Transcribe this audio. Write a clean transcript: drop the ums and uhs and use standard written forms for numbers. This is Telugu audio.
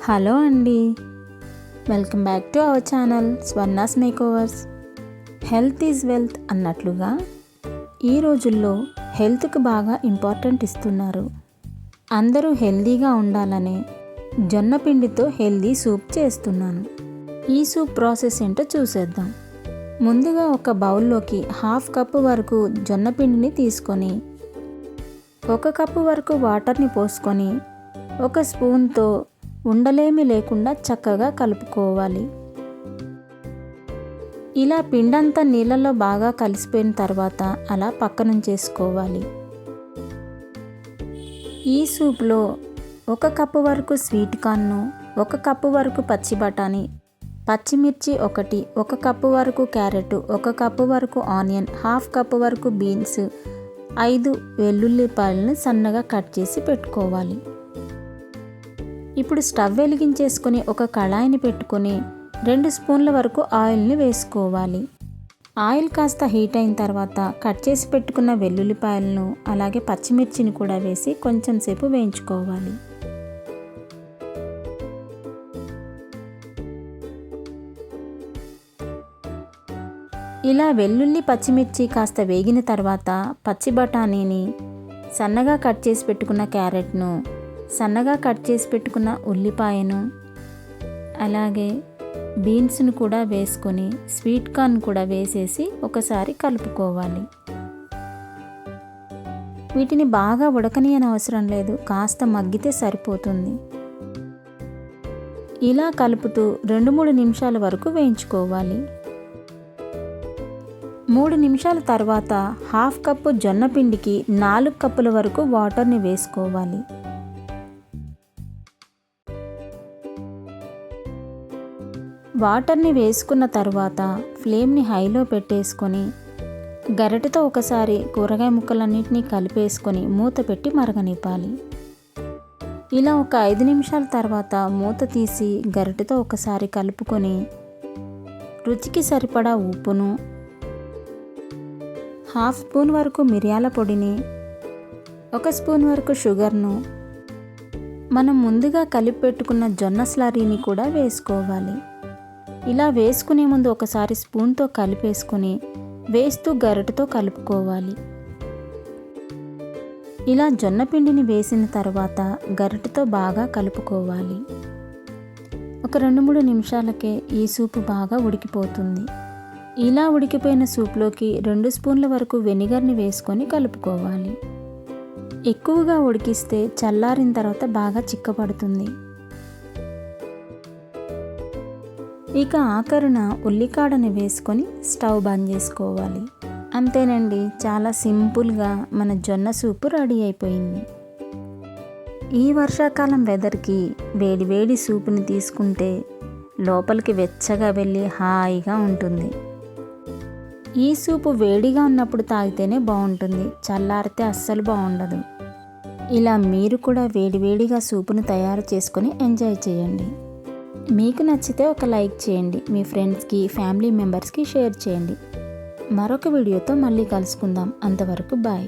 హలో అండి, welcome back to our channel Swarna's makeovers. Health is wealth అన్నట్లుగా ఈ రోజుల్లో హెల్త్కి బాగా ఇంపార్టెంట్ ఇస్తున్నారు. అందరూ హెల్తీగా ఉండాలనే జొన్న పిండితో హెల్తీ సూప్ చేస్తున్నాను. ఈ సూప్ ప్రాసెస్ ఏంటో చూసేద్దాం. ముందుగా ఒక బౌల్లోకి 1/2 కప్పు వరకు జొన్న పిండిని తీసుకొని 1 కప్పు వరకు వాటర్ని పోసుకొని ఒక స్పూన్తో ఉండలేమి లేకుండా చక్కగా కలుపుకోవాలి. ఇలా పిండంతా నీళ్ళలో బాగా కలిసిపోయిన తర్వాత అలా పక్కనుంచేసుకోవాలి. ఈ సూప్లో 1 కప్పు వరకు స్వీట్ కార్న్, 1 కప్పు వరకు పచ్చి బఠానీ, పచ్చిమిర్చి 1 కప్పు వరకు క్యారెట్, 1 కప్పు వరకు ఆనియన్, 1/2 కప్పు వరకు బీన్స్, 5 వెల్లుల్లిపాయలను సన్నగా కట్ చేసి పెట్టుకోవాలి. ఇప్పుడు స్టవ్ వెలిగించేసుకొని ఒక కళాయిని పెట్టుకొని 2 స్పూన్ల వరకు ఆయిల్ని వేసుకోవాలి. ఆయిల్ కాస్త హీట్ అయిన తర్వాత కట్ చేసి పెట్టుకున్న వెల్లుల్లిపాయలను అలాగే పచ్చిమిర్చిని కూడా వేసి కొంచెం సేపు వేయించుకోవాలి. ఇలా వెల్లుల్లి పచ్చిమిర్చి కాస్త వేగిన తర్వాత పచ్చి బఠానీని, సన్నగా కట్ చేసి పెట్టుకున్న క్యారెట్ను, సన్నగా కట్ చేసి పెట్టుకున్న ఉల్లిపాయను, అలాగే బీన్స్ను కూడా వేసుకొని స్వీట్ కార్న్ కూడా వేసేసి ఒకసారి కలుపుకోవాలి. వీటిని బాగా ఉడకనీయని అవసరం లేదు, కాస్త మగ్గితే సరిపోతుంది. ఇలా కలుపుతూ 2-3 నిమిషాల వరకు వేయించుకోవాలి. 3 నిమిషాల తర్వాత 1/2 కప్పు జొన్న పిండికి 4 కప్పుల వరకు వాటర్ని వేసుకోవాలి. వాటర్ని వేసుకున్న తర్వాత ఫ్లేమ్ని హైలో పెట్టేసుకొని గరిటెతో ఒకసారి కూరగాయ ముక్కలన్నింటినీ కలిపేసుకొని మూత పెట్టి మరగనివ్వాలి. ఇలా ఒక 5 నిమిషాల తర్వాత మూత తీసి గరిటెతో ఒకసారి కలుపుకొని రుచికి సరిపడా ఉప్పును, 1/2 స్పూన్ వరకు మిరియాల పొడిని, 1 స్పూన్ వరకు షుగర్ను, మనం ముందుగా కలిపి పెట్టుకున్న జొన్న స్లరీని కూడా వేసుకోవాలి. ఇలా వేసుకునే ముందు ఒకసారి స్పూన్తో కలిపేసుకొని వేస్తూ గరిటెతో కలుపుకోవాలి. ఇలా జొన్న పిండిని వేసిన తర్వాత గరిటెతో బాగా కలుపుకోవాలి. ఒక 2-3 నిమిషాలకే ఈ సూపు బాగా ఉడికిపోతుంది. ఇలా ఉడికిపోయిన సూప్లోకి 2 స్పూన్ల వరకు వెనిగర్ని వేసుకొని కలుపుకోవాలి. ఎక్కువగా ఉడికిస్తే చల్లారిన తర్వాత బాగా చిక్కబడుతుంది. ఇక ఆఖరున ఉల్లికాడని వేసుకొని స్టవ్ బంద్ చేసుకోవాలి. అంతేనండి, చాలా సింపుల్గా మన జొన్న సూపు రెడీ అయిపోయింది. ఈ వర్షాకాలం వెదర్కి వేడి వేడి సూపుని తీసుకుంటే లోపలికి వెచ్చగా వెళ్ళి హాయిగా ఉంటుంది. ఈ సూపు వేడిగా ఉన్నప్పుడు తాగితేనే బాగుంటుంది, చల్లారితే అస్సలు బాగుండదు. ఇలా మీరు కూడా వేడివేడిగా సూపును తయారు చేసుకొని ఎంజాయ్ చేయండి. మీకు నచ్చితే ఒక లైక్ చేయండి, మీ ఫ్రెండ్స్కి, ఫ్యామిలీ మెంబర్స్కి షేర్ చేయండి. మరొక వీడియోతో మళ్ళీ కలుసుకుందాం. అంతవరకు బాయ్.